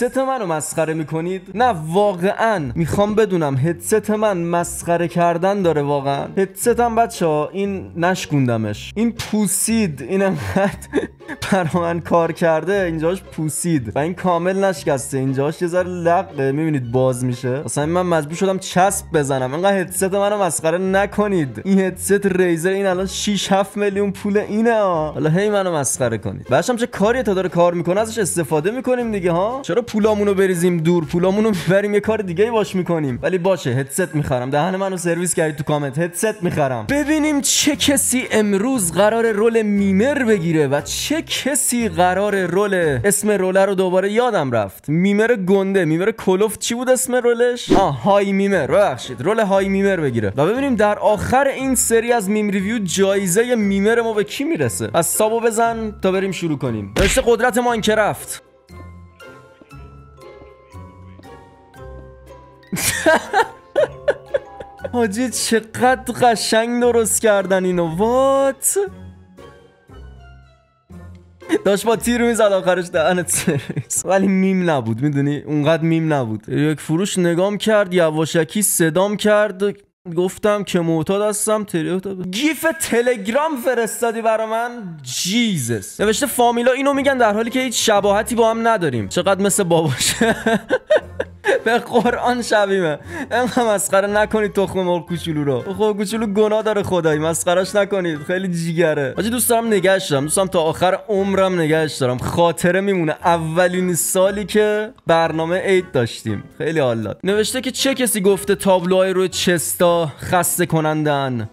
هدست منو مسخره میکنید؟ نه واقعا میخوام بدونم هدست من مسخره کردن داره واقعا؟ هدستم بچه‌ها این نشکوندمش، این پوسید، این انقدر برا من کار کرده اینجاش پوسید و این کامل نشکسته، اینجاش یه ذره لقه میبینید باز میشه. اصلا من مجبور شدم چسب بزنم. اینقدر هدست منو مسخره نکنید. این هدست ریزر این الان 6 7 میلیون پول اینه حالا هی منو مسخره کنید. باشم چه کاری تا داره کار میکنه ازش استفاده میکنیم دیگه ها. چرا پولامونو بریزیم دور، پولامونو میبریم یه کار دیگه باش میکنیم. ولی باشه هدست میخرم. دهن منو سرویس کردید تو کامنت. هدست میخرم. ببینیم چه کسی امروز قرار رول میمر بگیره و چه کسی قرار رول اسم رول رو دوباره یادم رفت. میمر گنده، میمر کلوف چی بود اسم رولش؟ های میمر، ببخشید رول های میمر بگیره و ببینیم در آخر این سری از میم ریویو جایزه میمر ما به کی میرسه. از سابو بزن تا بریم شروع کنیم. رشته قدرت ماینکرافت. حاجی چقدر قشنگ درست کردن اینو. وات داشت با تیر میزد آخرش دهنت سرویس. ولی میم نبود، میدونی اونقدر میم نبود. یک فروش نگام کرد، یواشکی صدام کرد، گفتم که معتاد هستم. گیف تلگرام فرستادی برا من. جیزس. نوشته فامیلا اینو میگن در حالی که هیچ شباهتی با هم نداریم. چقدر مثل باباشه. به قرآن شبیمه. اینقدر مسخره نکنید تخم مرغ کوچولو رو. تخم کوچولو گناه داره خدایی، مسخرهش نکنید. خیلی جیگره. حاجی دوست دارم نگهش دارم، دوستم تا آخر عمرم نگهش دارم. خاطره میمونه اولین سالی که برنامه عید داشتیم. خیلی حال. نوشته که چه کسی گفته تابلوهای روی چستا خسته کنندن.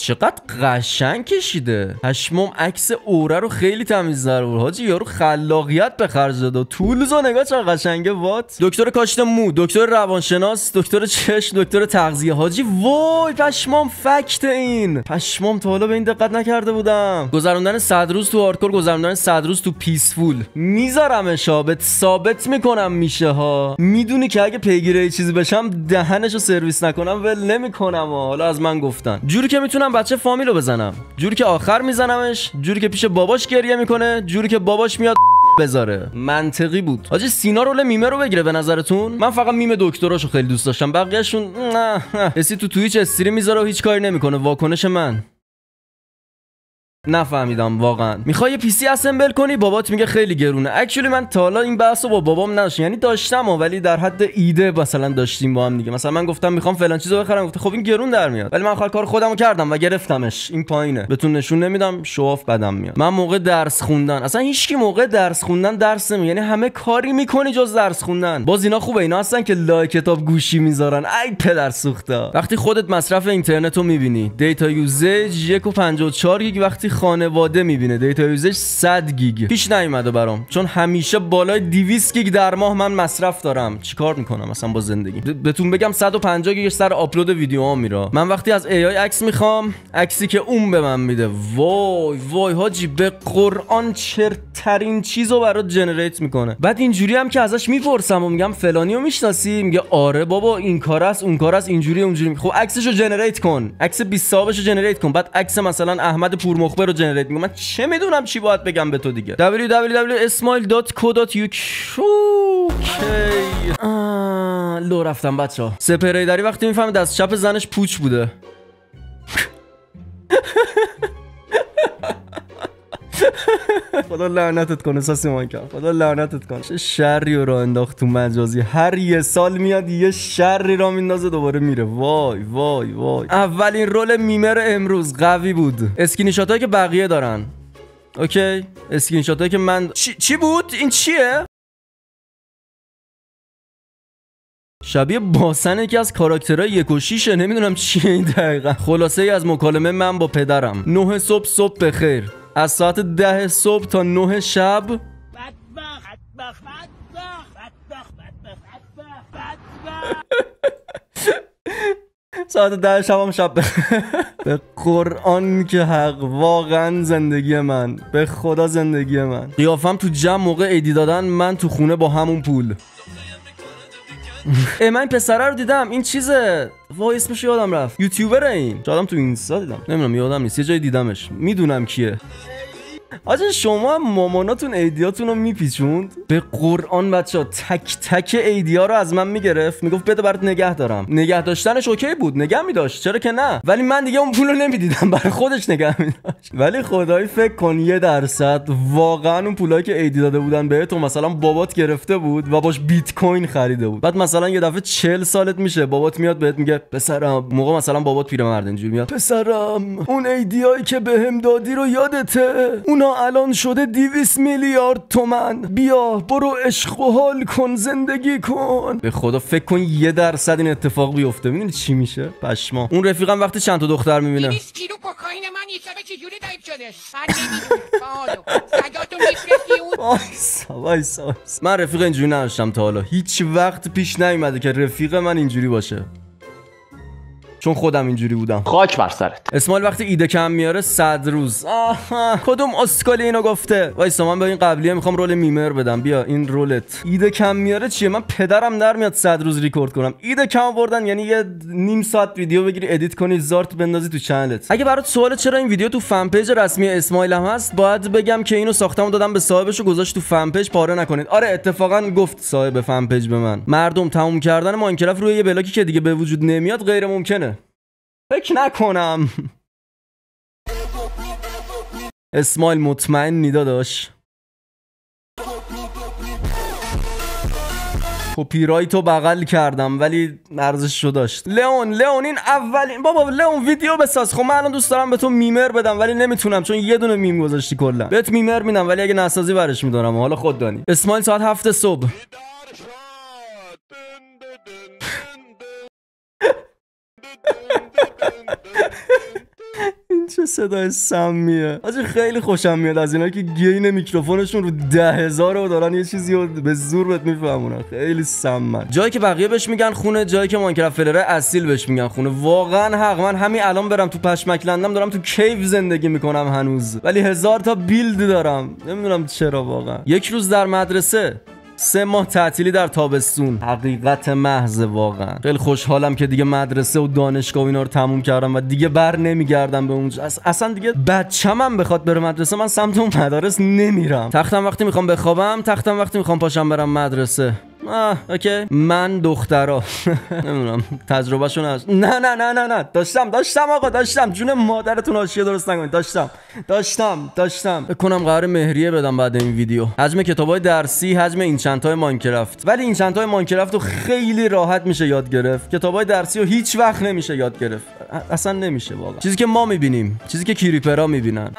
چقدر قشنگ کشیده. پشمام عکس اوره رو خیلی تمیزتر بود. حاجی یارو خلاقیت به خرج داد. طولزو نگاه چقدر قشنگه. وات دکتر کاشت مو، دکتر روانشناس، دکتر چشم، دکتر تغذیه. حاجی وای پشمام فکت این. پشمام تا حالا به این دقت نکرده بودم. گذروندن 100 روز تو هاردکور، گذروندن 100 روز تو پیسفول. میذارمش بهت ثابت میکنم میشه ها. میدونی که اگه پیگیر یه چیزی بشم دهنشو سرویس نکنم ول نمیکنم. حالا از من گفتن جوری که میتونم بچه فامیلو بزنم، جوری که آخر میزنمش، جوری که پیش باباش گریه میکنه، جوری که باباش میاد بذاره. منطقی بود. حاجی سینا رول میمه رو بگیره به نظرتون؟ من فقط میم دکتراشو خیلی دوست داشتم، بقیه‌شون نه. اسی تو توییچ استریم میذاره و هیچ کاری نمیکنه. واکنش من نفهمیدم واقعا. میخوای یه پیسی اسمبل کنی، بابات میگه خیلی گرونه. اکچولی من تا حالا این بحثو با بابام نداشتم، یعنی داشتم ولی در حد ایده مثلا داشتیم با هم دیگه. مثلا من گفتم میخوام فلان چیزو بخرم، گفته خب این گرون در میاد، ولی من آخر کار خودمو کردم و گرفتمش. این پایینه، بهتون نشون نمیدم، شواف بدم میاد. من موقع درس خوندن، اصلا هیچکی موقع درس خوندن درس نمیگه، یعنی همه کاری میکنی جز درس خوندن. باز اینا خوبه، اینا هستن که لای کتاب گوشی میذارن. ای پدر سوخته. وقتی خودت مصرف اینترنتو میبینی، دیتا یوزیج 1.54 گیگ، وقتی خانواده میبینه دیتا یوزیج 100 گیگ. پیش نیومده برام، چون همیشه بالای 200 گیگ در ماه من مصرف دارم. چیکار میکنم مثلا با زندگی؟ بهتون بگم 150 گیگ سر آپلود ویدیوها میره. من وقتی از AI عکس میخوام، عکسی که اون به من میده، وای وای حاجی به قرآن چرترین چیزو برات جنریت میکنه. بعد اینجوری هم که ازش میپرسم و میگم فلانیو میشناسی؟ میگه آره بابا این کار است اون کار است، اینجوری اونجوری. خب عکسشو جنریت کن، عکس 20 صاحبشو جنریت کن، بعد عکس مثلا احمد پورمخبر رو جنریت میگم. من چه میدونم چی باید بگم به تو دیگه. www.smile.co.uk. لو رفتم بچه‌ها. سپریدری وقتی میفهمه دست چپ زنش پوچ بوده. خدا لعنتت کنه ساسیمان کرد، خدا لعنتت کنه. چه شری رو انداخت تو مجازی. هر یه سال میاد یه شری را میندازه دوباره میره. وای وای وای. اولین رول میمر امروز قوی بود. اسکرین شاتایی که بقیه دارن، اوکی، اسکرین شاتایی که من چی بود؟ این چیه؟ شبیه باسن یکی از کاراکترهای 1 و 6. نمیدونم چیه این دقیقا. خلاصه ای از مکالمه من با پدرم. 9 صبح بخیر. از ساعت 10 صبح تا 9 شب. ساعت 10 شب هم شب بخیر. به قرآن که حق، واقعا زندگی من، به خدا زندگی من. قیافم تو جمع موقع ایدی دادن، من تو خونه با همون پول. من این پسره رو دیدم، این چیزه، وای اسمش یادم رفت، یوتیوبره این. شایدم تو اینستا دیدم، نمیدونم یادم نیست، یه جای دیدمش. میدونم کیه. آجا شما هم ماماناتون ایدیاتون رو میپیچوند؟ به قرآن بچه ها تک تک ایدیا رو از من میگرفت، میگفت بده برات نگه دارم. نگه داشتنش اوکی بود، نگه میداشت، چرا که نه، ولی من دیگه اون پولو نمیدیدم، برای خودش نگه میداشت. ولی خدایی فکر کن 1% واقعا اون پولایی که ایدی داده بودن بهت مثلا بابات گرفته بود و باش بیت کوین خریده بود. بعد مثلا یه دفعه 40 سالت میشه، بابات میاد بهت میگه پسرم، موقع مثلا بابات پیرمرد اینجوری میاد، پسرم اون ایدیایی که بهم دادی رو یادته؟ اونا الان شده 200 میلیارد تومن، بیا برو عشق و حال کن، زندگی کن. به خدا فکر کن 1% این اتفاق بیفته، میدونی چی میشه؟ پشما. اون رفیقم وقتی چند تا دختر میبینه 200 کیلو کوکائین من یه شبه چجوری ضعیف شده؟ سگاتو میفرستی وایسا. من رفیق اینجوری نداشتم تا حالا، هیچ وقت پیش نیومده که رفیق من اینجوری باشه، چون خودم اینجوری بودم. خاک بر سرت. اسماعیل وقتی ایده کم میاره 100 روز. کدوم اسکلی اینو گفته؟ وایسا من به این قبلیه میخوام رول میمر بدم. بیا این رولت. ایده کم میاره چیه؟ من پدرم در میاد 100 روز ریکورد کنم. ایده کم آوردن یعنی یه نیم ساعت ویدیو بگیری ادیت کنی زارت بندازی تو چنلت. اگه برات سوال چرا این ویدیو تو فن پیج رسمی اسماعیل هم هست، باید بگم که اینو ساختم و دادم به صاحبش و گذاشت تو فن پیج، پاره نکنید. آره اتفاقا گفت صاحب فن پیج به من، مردم تموم کردن ماینکرافت روی یه بلاکی که دیگه به وجود نمیاد غیر ممکنه. فکر نکنم. اسماعیل مطمئن نیدا داشت. کپی رایتو بغل کردم ولی ارزششو داشت. لئون این اولین بابا لئون ویدیو بساز. خب من الان دوست دارم به تو میمر بدم ولی نمیتونم چون یه دونه میم گذاشتی کلا. بهت میمر میدم ولی اگه نسازی برش میدارم. حالا خود دانی. اسماعیل ساعت 7 صبح این چه صدای سمیه آجی. خیلی خوشم میاد از اینا که گین میکروفونشون رو 10,000 و دارن یه چیزی رو به زور بهت میفهمونن. خیلی سمن. جایی که بقیه بهش میگن خونه، جایی که ماینکرافت فلره اصیل بهش میگن خونه. واقعا حق. من همین الان برم تو پشمک لندم، دارم تو کیو زندگی میکنم هنوز، ولی 1000 تا بیلد دارم. نمیدونم چرا واقعا. یک روز در مدرسه، 3 ماه تعطیلی در تابستون. حقیقت محض. واقعا خیلی خوشحالم که دیگه مدرسه و دانشگاه و اینا رو تموم کردم و دیگه بر نمیگردم به اونجا. اصلا دیگه بچه‌م بخواد بره مدرسه من سمت اون مدارس نمیرم. تختم وقتی میخوام بخوابم، تختم وقتی میخوام پاشم برم مدرسه. اوکی. من دخترا نمیدونم تجربهشون هست. نه داشتم آقا، داشتم. جون مادرتون حاشیه درست نکنید. داشتم بکنم قرار مهریه بدم بعد این ویدیو. حجم کتابای درسی، حجم اینچنت‌های ماینکرافت. ولی اینچنت‌های ماینکرافت رو خیلی راحت میشه یاد گرفت. کتابای درسی رو هیچ وقت نمیشه یاد گرفت. اصلا نمیشه واقعا. چیزی که ما میبینیم، چیزی که کریپرها میبینن.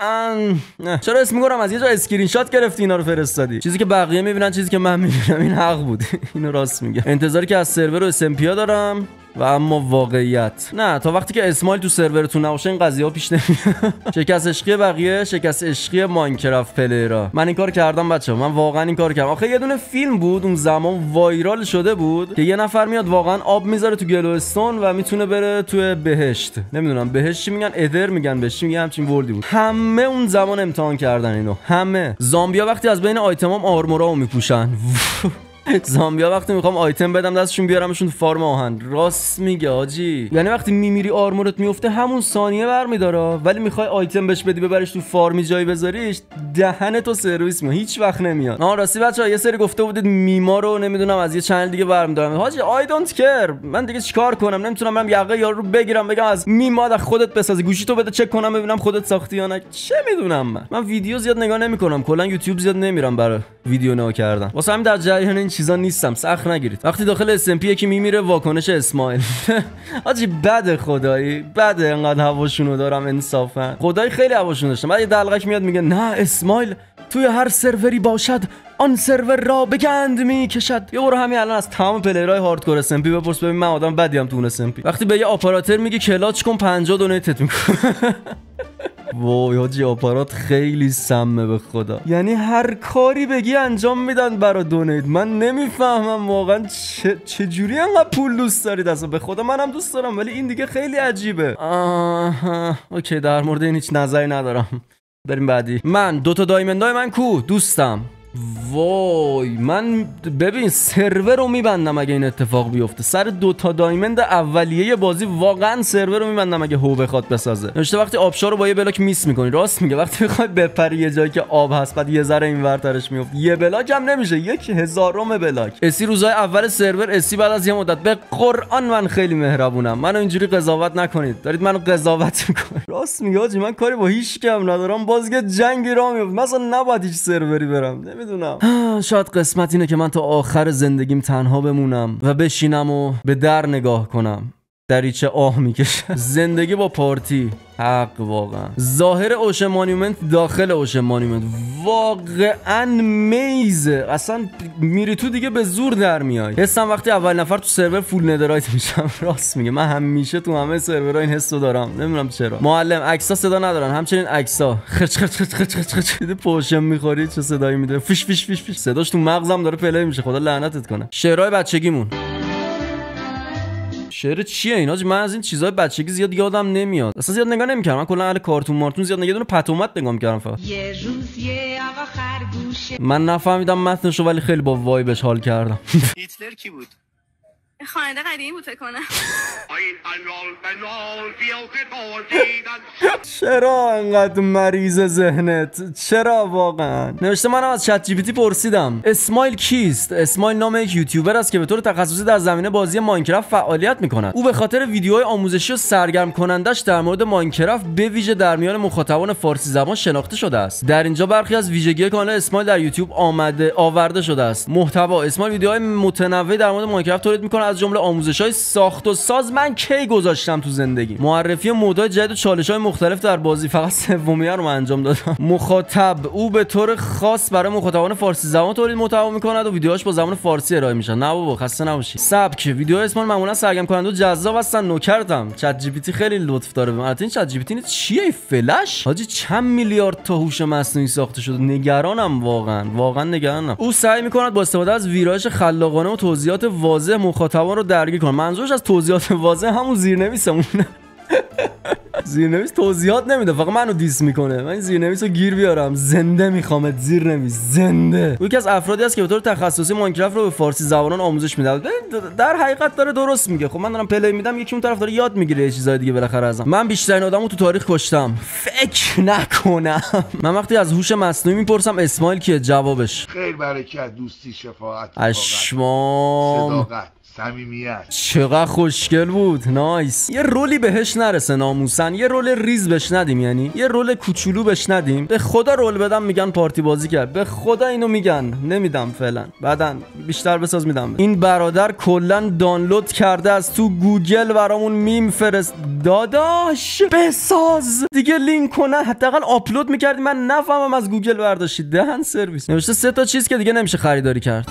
چرا اسم میگم از یه جا اسکرین شات گرفتی اینا رو فرستادی؟ چیزی که بقیه میبینن، چیزی که من میبینم. این حق بود. اینو راست میگه. انتظاری که از سرور و SMP دارم و اما واقعیت نه. تا وقتی که اسماعیل تو سرورتون نباشه این قضیه ها پیش نمیاد. شکست عشقی بقیه، شکست عشقی ماینکرافت پلیرا. من این کار کردم بچه‌ها، من واقعا این کار کردم. آخه یه دونه فیلم بود اون زمان وایرال شده بود که یه نفر میاد واقعا آب میذاره تو گلوستون و میتونه بره تو بهشت. نمیدونم بهشت چی میگن، ادر میگن بهش، میگن همچین وردی بود. همه اون زمان امتحان کردن اینو. همه زامبیا وقتی از بین آیتمام آرمورامو میپوشن. زامبیا وقتی میخوام آیتم بدم دستشون بیارمشون تو فارم آهن. راست میگه آجی. یعنی وقتی میمیری آرمورت میفته همون ثانیه برمیداره، ولی میخوای آیتم بهش بدی ببرش تو فارمی جایی بذاریش، دهن تو سرویس میاد، هیچ وقت نمیاد. راستی بچه‌ها یه سری گفته بودید میما رو نمیدونم از یه چنل دیگه برمیدارم. حاجی آی دونت کیر. من دیگه چیکار کنم؟ نمیتونم برم یقه یارو رو بگیرم بگم از میما خودت بسازی، گوشی تو بده چک کنم ببینم خودت ساختی یا نه. چه میدونم من ویدیو زیاد نگاه نمیکنم، کلا یوتیوب زیاد نمیرم برای ویدیو نگاه کردن. واسه همین در جریان این چیزا نیستم. سخت نگیرید. وقتی داخل SMP یکی میمیره واکنش اسماعیل. آجی بده خدایی، بده. انقدر هواشونو دارم انصافا. خدایی خیلی هواشون داشتم. بعد یه دلغک میاد میگه نه اسماعیل توی هر سروری باشد آن سرور را به گند میکشد. یه برو همین الان از تمام پلیرهای هاردکور SMP بپرس ببین من آدم بدیم تو اون SMP. وقتی به یه آپاراتور میگه کلاچ کن 50 دونیتت میکنه. وای حاجی آپارات خیلی سمه به خدا. یعنی هر کاری بگی انجام میدن برای دونیت. من نمیفهمم واقعا چجوری انقدر پول دوست دارید اصلا. به خدا منم دوست دارم ولی این دیگه خیلی عجیبه. اوکی در مورد این هیچ نظری ندارم. بریم بعدی. من 2 تا دایمندای من کو دوستم وای من ببین سرور رو میبندم اگه این اتفاق بیفته. سر 2 تا دایمند اولیه بازی واقعا سرور رو میبندم اگه هو بخواد بسازه. نوشته وقتی آبشار رو با یه بلاک میس میکنی. راست میگه، وقتی میخوای بپری یه جایی که آب هست بعد یه ذره اینورترش میفته یه بلاک هم نمیشه، 1000م بلاک. اسی روزای اول سرور، اسی بعد از یه مدت. به قرآن من خیلی مهربونم، منو اینجوری قضاوت نکنید، دارید منو قضاوت میکنید. راست میگه حاجی، من کاری با هیچ کم ندارم، باز که جنگی را میفته. مثلا نباید هیچ سروری برم، نمیدونم. شاید قسمت اینه که من تا آخر زندگیم تنها بمونم و بشینم و به در نگاه کنم، دریچه آه میکشه. زندگی با پارتی حق واقعا. ظاهر اوشن مانیومنت داخل اوشن مانیومنت واقعا میزه، اصلا میری تو دیگه به زور در میای. حسم وقتی اول نفر تو سرور فول ندرایت میشم. راست میگه، من همیشه تو همه سرورها این حسو دارم، نمیدونم چرا. معلم عکسا صدا ندارن، همچنین عکسا خچ خچ خچ خچ خچ خچ دیده پوشن میخوری چه صدایی میده، فیش فیش فیش فیش. صداش تو مغزم داره پلی میشه، خدا لعنتت کنه. شعرهای بچگیمون. شعر چیه اینا؟ من از این چیزای بچگی زیاد یادم نمیاد، اصلا زیاد نگاه نمیکردم. من کلا اهل کارتون مارتون زیاد نگاه، پتومت نگاه میکردم فقط. یه روز یه آقا خرگوشه. من نفهمیدم متنشو ولی خیلی با وایبش حال کردم. هیتلر کی بود؟ خواننده قدیمی بود فکر کنم. چرا انقدر مریض ذهنت؟ چرا واقعا؟ نوشته منم از چت جی پی تی پرسیدم اسمایل کیست؟ اسمایل نام یک یوتیوبر است که به طور تخصصی در زمینه بازی ماینکرافت فعالیت میکند. او به خاطر ویدیوهای آموزشی و سرگرم کنندش در مورد ماینکرافت به ویژه در میان مخاطبان فارسی زبان شناخته شده است. در اینجا برخی از ویژگی‌های کانال اسمایل در یوتیوب آورده شده است. محتوا: اسمایل ویدیوهای متنوعی در مورد ماینکرافت تولید میکنه، از جمله آموزش‌های ساخت و ساز. من کی گذاشتم تو زندگی معرفی مودهای جدید و چالش‌های مختلف در بازی، فقط سومیه رو من انجام دادم. مخاطب: او به طور خاص برای مخاطبان فارسی زبان تولید محتوا می‌کند و ویدیوهاش با زبان فارسی ارائه میشن. نه بابا خسته نباشی. سبک: ویدیوهای اسمان معمولا سرگرم کننده و جذاب هستن. نوکرتم. چت جی پی تی خیلی لطف داره بهم. البته این چت جی پی تی چیه؟ فلش حاجی چند میلیارد تا هوش مصنوعی ساخته شده. نگرانم واقعا نگرانم. او سعی می‌کند با استفاده از ویرایش خلاقانه و توضیحات واضح مخاطبان رو درگیر کنه. منظورش از توضیحات واضح همون زیرنویسمونه. زیرنویس توضیحات نمیده، فقط منو دیس میکنه. من زیرنویس رو گیر بیارم. زنده میخوامت زیرنویس، زنده. او یکی از افرادی است که به طور تخصصی ماینکرافت رو به فارسی زبانان آموزش میده. در حقیقت داره درست میگه. خب من دارم پلی میدم، یکی اون طرف داره یاد میگیره یه چیزای دیگه بالاخره ازم. من بیشترین آدمو تو تاریخ کشتم. فکر نکنم. من وقتی از هوش مصنوعی میپرسم اسمایل کیه، جوابش خیر، برکت، دوستی، شفاعت، اشمام، صداقت، صمیمیت. چقدر خوشگل بود. نایس. یه رولی بهش نرسه ناموسن، یه رول ریز بهش ندیم، یعنی یه رول کوچولو بهش ندیم. به خدا رول بدم میگن پارتی بازی کرد، به خدا اینو میگن. نمیدم فعلا، بعدن بیشتر بساز میدم. این برادر کلا دانلود کرده از تو گوگل برامون میم فرست. داداش بساز دیگه، لینک کنن حداقل آپلود میکردی من نفهمم از گوگل برداشتید. دهن سرویس. نوشته 3 تا چیز که دیگه نمیشه خریداری کرد.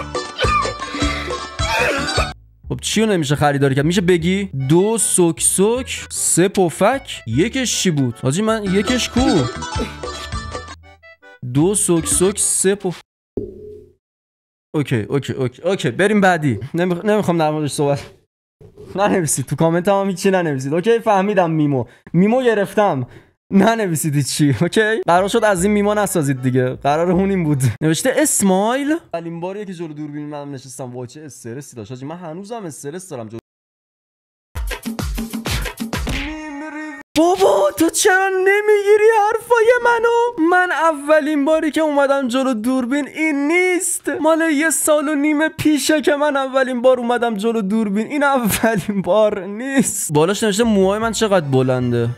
خب چیو نمیشه خریداری کرد؟ میشه بگی 2 سوک سوک، 3 پفک، یکش چی بود؟ حاجی من یکش کو؟ 2 سوک سوک، 3 پف. اوکی بریم بعدی. نمیخوام در موردش صحبت. ننویسید تو کامنت هم هیچی ننویسید. اوکی فهمیدم. میمو گرفتم. ننویسید چی. اوکی قرار شد از این میما نسازید دیگه، قرار اون این بود. نوشته اسمایل اولین باریه که جلو دوربین من نشستم. وای چه استرسی داشت حاجی. من هنوزم استرس دارم. بابا تو چرا نمیگیری حرفای منو؟ من اولین باری که اومدم جلو دوربین این نیست، مال 1.5 سال پیشه که من اولین بار اومدم جلو دوربین. این اولین بار نیست. بالاش نوشته موهای من چقدر بلنده.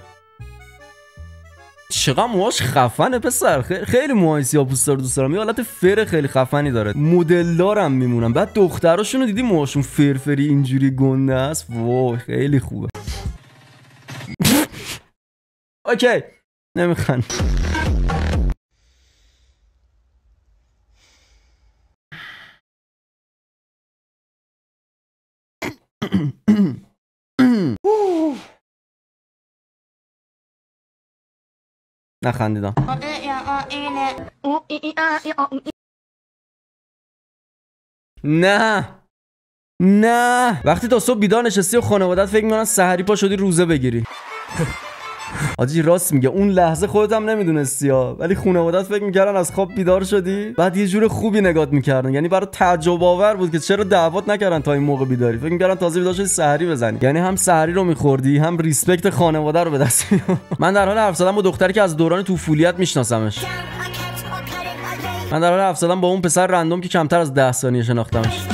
چقدر موهاش خفنه پسر. خیلی موهای سیاه‌پوستا رو دوست دارم. یه حالت فر خیلی خفنی داره. مدل دارم میمونم. بعد دختراشونو دیدی موهاشون فرفری اینجوری گنده است. وای خیلی خوبه. اوکی نمیخوان. نخندیدم. نه وقتی تا صبح بیدار نشستی و خانوادت فکر میکنن سحری پا شدی روزه بگیری. آجی راست میگه اون لحظه خودت هم نمیدونستی ها، ولی خانواده‌ات فکر میکردن از خواب بیدار شدی، بعد یه جور خوبی نگات میکردن، یعنی برای تعجب آور بود که چرا دعوت نکردن تا این موقع بیداری، فکر میکردن تازه بیدار شدی سحری بزنی، یعنی هم سحری رو میخوردی هم ریسپکت خانواده رو به دست میاری. من در حال حرف زدن با دختری که از دوران طفولیت میشناسمش. من در حال حرف زدن با اون پسر رندوم که کمتر از 10 ثانیه شناختمش.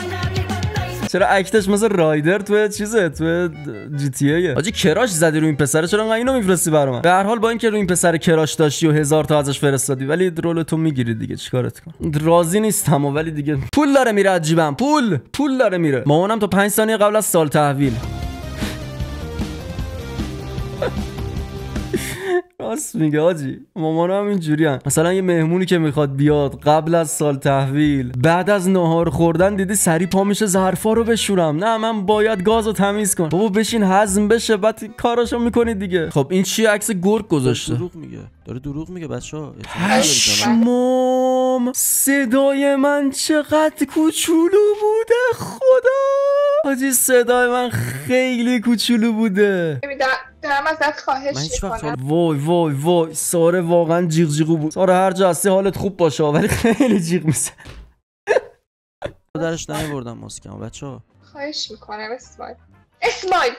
چرا اکتش مثل رایدر تو چیزه، تو جی تی ای. آجی کراش زدی رو این پسره، چرا انقدر اینو میفرستی برام؟ به هر حال با اینکه رو این پسر کراش داشتی و 1000 تا ازش فرستادی، ولی رول تو میگیری دیگه، چیکارت کنم؟ راضی نیستم ولی دیگه پول داره میره از جیبم، پول داره میره. مامانم تا 5 ثانیه قبل از سال تحویل. راست میگه آجی، مامانم اینجوریه. مثلا یه مهمونی که میخواد بیاد قبل از سال تحویل، بعد از نهار خوردن دیدی سری پا میشه ظرفا رو بشورم، نه من باید گازو تمیز کنم. بابا بشین هضم بشه بعد کاراشو میکنی دیگه. خب این چی عکس گرگ گذاشته؟ داره دروغ میگه بچه‌ها. پشمام، صدای من چقدر کوچولو بوده خدا. آجی صدای من خیلی کوچولو بوده. دارم ازت خواهش میکنم. وای ساره واقعا جیغ جیغو بود. ساره هر جا هستی حالت خوب باشه ولی خیلی جیغ میزنه. درش نمیبردم ماسکمو بچه‌ها. خواهش میکنم اسماعیل.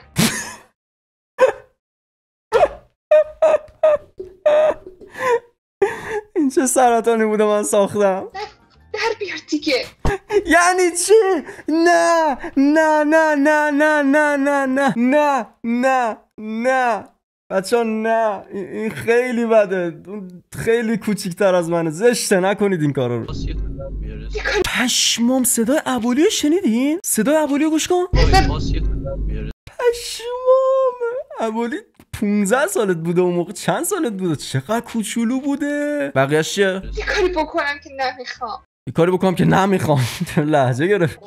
این چه سرطانی بوده من ساختم؟ در بیار دیگه. یعنی چی؟ نه بچه ها نه، این خیلی بده، خیلی کوچیکتر از منه، زشته، نکنید این کارا رو. پشمام، صدای ابولیو شنیدین؟ صدای ابولیو گوش کن. پشمام، ابولی 15 سالت بوده اون موقع، چند سالت بوده؟ چقدر کوچولو بوده. بقیه‌اش چیه؟ یه کاری بکنم که نمیخوام. یه کاری بکنم که نمیخوام. لهجه گرفت.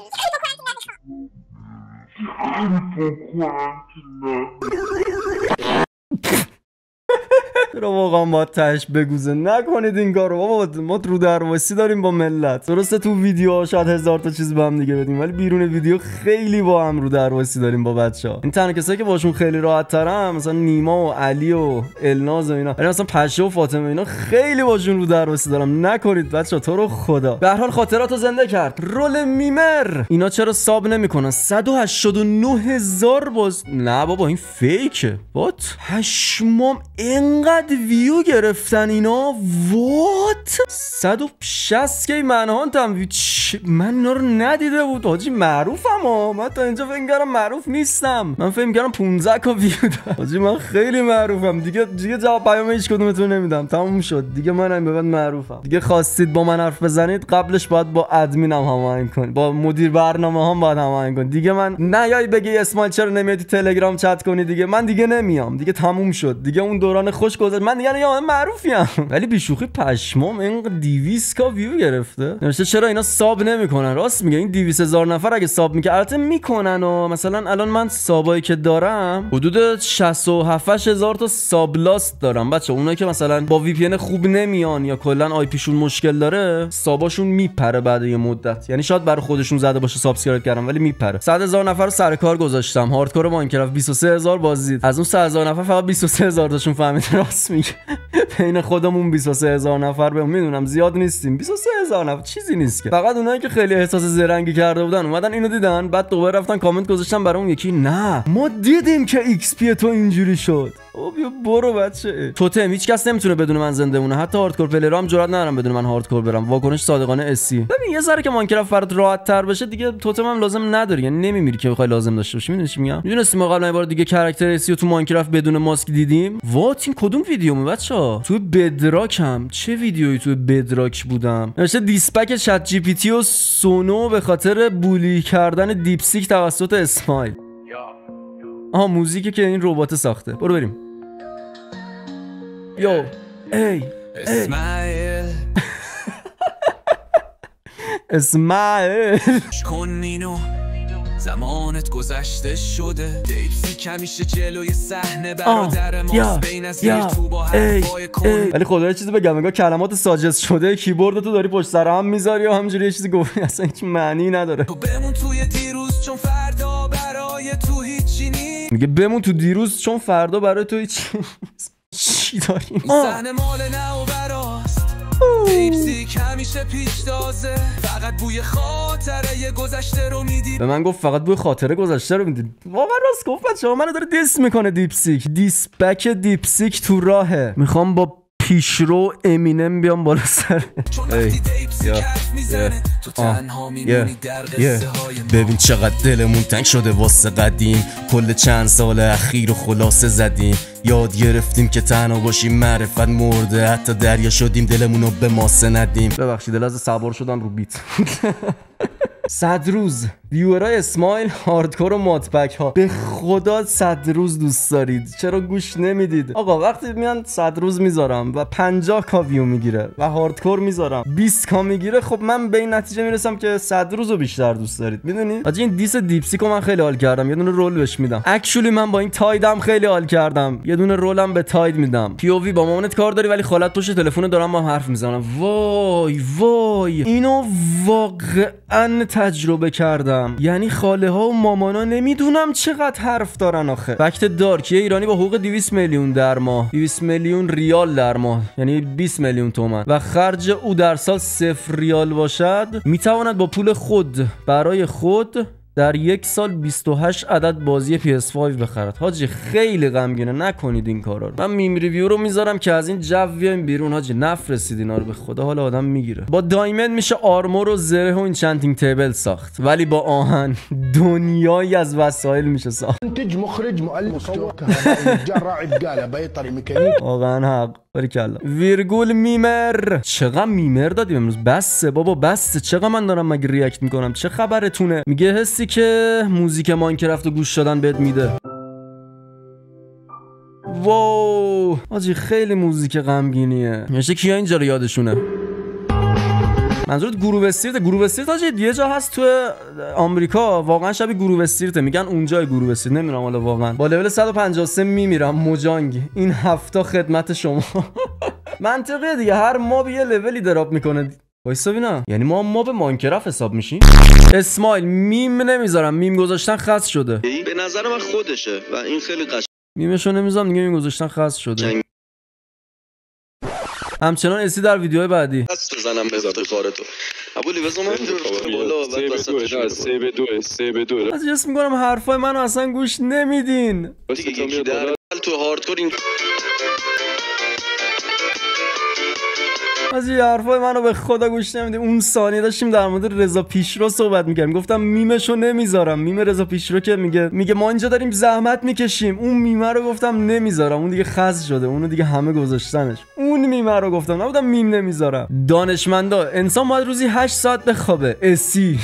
چرا واقعا باید تهش بگوزه؟ نکنید این کارو بابا، ما رو درواسی داریم با ملت. درسته تو ویدیوها شاید 1000 تا چیز به هم دیگه بدیم، ولی بیرون ویدیو خیلی با هم رو درواسی داریم با بچه‌ها. این تنها کسایی که باشون خیلی راحت ترم مثلا نیما و علی و الناز و اینا، ولی مثلا پشه و فاطمه اینا خیلی باشون رو درواسی دارم. نکنید بچه‌ها، تو رو خدا. به هر حال خاطراتو زنده کرد. رول میمر اینا چرا ساب نمیکنن؟ 189,000 باز. نه بابا این فیکه. وات؟ پشمام، اینقدر ویو گرفتن اینا. وات 160 کی منهان تم. من اینا رو ندیده بود حاجی. معروفم ها، من تا اینجا فکر کردم معروف نیستم، من فکر کردم 15 کا ویو دارم حاجی. من خیلی معروفم دیگه جواب پیام هیچ کدومتون نمیدم، تموم شد دیگه. منم به بعد معروفم دیگه. خواستید با من حرف بزنید قبلش باید با ادمینم هماهنگ کنید، با مدیر برنامه هم باید هماهنگ کنید دیگه. من نیای بگی اسماعیل چرا نمیادی تلگرام چت کنی دیگه، من دیگه نمیام دیگه، تموم شد دیگه. اون دوران خوش گذشت، من دیگه یه معروفیم. ولی بیشوخی پشمام اینقدر 200 کا ویو گرفته. نوشته چرا اینا ساب نمیکنن؟ راست میگه، این 200,000 نفر اگه ساب میکنن البته میکنن و مثلا الان من سابایی که دارم حدود 67,000 تا ساب لاست دارم بچه. اونایی که مثلا با وی پی ان خوب نمیان یا کلا آی پیشون مشکل داره، ساباشون میپره بعد یه مدت، یعنی شاید برای خودشون زده باشه سابسکرایب کردم ولی میپره. 100,000 نفر رو سر کار گذاشتم، هاردکور ماینکرافت 23,000 بازدید، از اون 100,000 نفر فقط 23,000 تاشون فهمید. راست میگه، بین خودمون 23,000 نفر به میدونم زیاد نیستیم. 23,000 نفر چیزی نیست که. فقط اونایی که خیلی احساس زرنگی کرده بودن اومدن اینو دیدن، بعد دوباره رفتن کامنت گذاشتن برای اون یکی، نه ما دیدیم که ایکس پی تو اینجوری شد. او بیا برو بچه. توتم هیچ کس نمیتونه بدون من زنده مونه، حتی هاردکور پلیرها هم جرئت ندارن بدون من هاردکور برم. واکنش صادقانه اسی. ببین یه ذره که ماینکرافت برات راحت تر بشه دیگه توتم هم لازم نداری، یعنی نمیمیری که بخوای لازم داشته باشی. میدونی چی میگم؟ میدونستی ما قبلا یه بار دیگه کاراکتر اسی رو تو ماینکرافت بدون ماسک دیدیم؟ وات این کدوم ویدیومه بچا؟ تو بدراک هم چه ویدیویی تو بدراک بودم؟ نوشته دیسپک چت جی پی تی و سونو به خاطر بولی کردن دیپسیک توسط اسماعیل. آها موزیکی که این ربات ساخته. برو بریم. یو ای اسماعیل کنینو زمانت گذشته شده، دیپسی کمیشه جلوی صحنه برادر ماست بین از تو با حرفای کن. ولی خدا یه چیزی بگم، انگار کلمات ساجست شده کیبورد تو داری پشت سر هم میذاری و همینجوری یه چیزی گفتی اصلا هیچ معنی نداره. تو بمون توی دیروز چون فردا برای تو هیچی نیست. میگه بمون تو دیروز چون فردا برای تو هیچی نیست. چی داریم؟ صحنه مال نه و براست دیپسیک همیشه پیش تازه فقط بوی خاطره گذشته رو میدی. به من گفت فقط بوی خاطره گذشته رو میدی. واقعا راست گفت بچه‌ها، منو داره دیس میکنه دیپسیک. دیس بک دیپسیک تو راهه. میخوام با پیشرو امینم بیام بالا سر. ببین چقدر دلمون تنگ شده واسه قدیم، کل چند سال اخیر و خلاصه زدیم، یاد گرفتیم که تنها باشیم، معرفت مرده، حتی دریا شدیم دلمونو به ماسه ندیم. ببخشید لحظه سوار شدم رو بیت. 100 روز ویورای اسمایل، هاردکور و ماتبک ها، به خدا 100 روز دوست دارید، چرا گوش نمیدید؟ آقا وقتی میان 100 روز میذارم و 50 کا ویو میگیره و هاردکور میذارم 20 کا میگیره، خب من به این نتیجه میرسم که 100 روزو بیشتر دوست دارید. میدونید آجی این دیس دیپسیکو من خیلی حال کردم، یه دونه رول بهش میدم. اکچولی من با این تایدم خیلی حال کردم، یه دونه رولم به تاید میدم. پی او وی با مامانت کار داری ولی خالت پشت تلفن دارم با حرف میزنم. وای اینو واقعا تجربه کردم، یعنی خاله ها و مامانا نمیدونم چقدر حرف دارن آخه. فکت دارک، یه ایرانی با حقوق 200 میلیون در ماه، 200 میلیون ریال در ماه، یعنی 20 میلیون تومان و خرج او در سال 0 ریال باشد، میتواند با پول خود برای خود در یک سال 28 عدد بازی PS5 بخرد. حاجی خیلی غمگینه، نکنید این کارا رو. من میم ریویو رو میذارم که از این جو بیایم بیرون. حاجی نفرستید اینا رو، به خدا حال آدم میگیره. با دایمند میشه آرمور و زره و انچانتینگ تیبل ساخت، ولی با آهن دنیایی از وسایل میشه ساخت. منتج، مخرج، مؤلف، مصور، كهربائي، نجار، راعي بقاله، بيطري، ميكانيك. واقعا حق. باریکلا. ویرگول میمر. چقدر میمر دادیم امروز؟ بسه بابا بسه. چقدر من دارم مگه ریاکت میکنم؟ چه خبرتونه؟ میگه حسی که موزیک ماینکرافت رو گوش دادن بهت میده. واو آجی خیلی موزیک غمگینیه. میشه کیا اینجا رو یادشونه؟ منظورت گروه استریت؟ گروه استریت آجی یه جا هست تو آمریکا واقعا شبیه گروه استریته، میگن اونجای گروه استریت. نمیدونم حالا واقعا. با لول 153 میمیرم موجانگ. این هفته خدمت شما. منطقیه دیگه، هر ماب یه لولی دراپ میکنه. وایسا ببینم، یعنی ما به ماینکرافت حساب میشیم؟ اسمایل میم نمیذارم، میم گذاشتن خاص شده. به نظر من خودشه و این خیلی قشنگه. میمشو نمیذارم دیگه، میم گذاشتن خاص شده. همچنان اسی در ویدیوهای بعدی. دست بزنم به ذات کارتو. ابولی بزن من بالا بعد 3 به 2 از جس میگم حرفای منو اصلا گوش نمیدین. دیگه در تو هاردکور این از این حرفای منو به خدا گوش نمیدین. اون ثانیه داشتیم در مورد رضا پیشرو صحبت میکردیم، گفتم میمشو نمیذارم. میم رضا پیشرو که میگه ما اینجا داریم زحمت میکشیم، اون میمه رو گفتم نمیذارم. اون دیگه خاص شده، اونو دیگه همه گذاشتنش. اون میمه رو گفتم، نبودم میم نمیذارم. دانشمندا انسان باید روزی 8 ساعت بخوابه. اسی.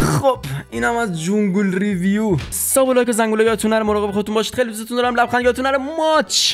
خب اینم از جونگل ریویو. ساب و لایک و زنگوله یادتون نره، مراقب خودتون باشید. خیلی دوستتون دارم. لبخند یادتون نره. ماچ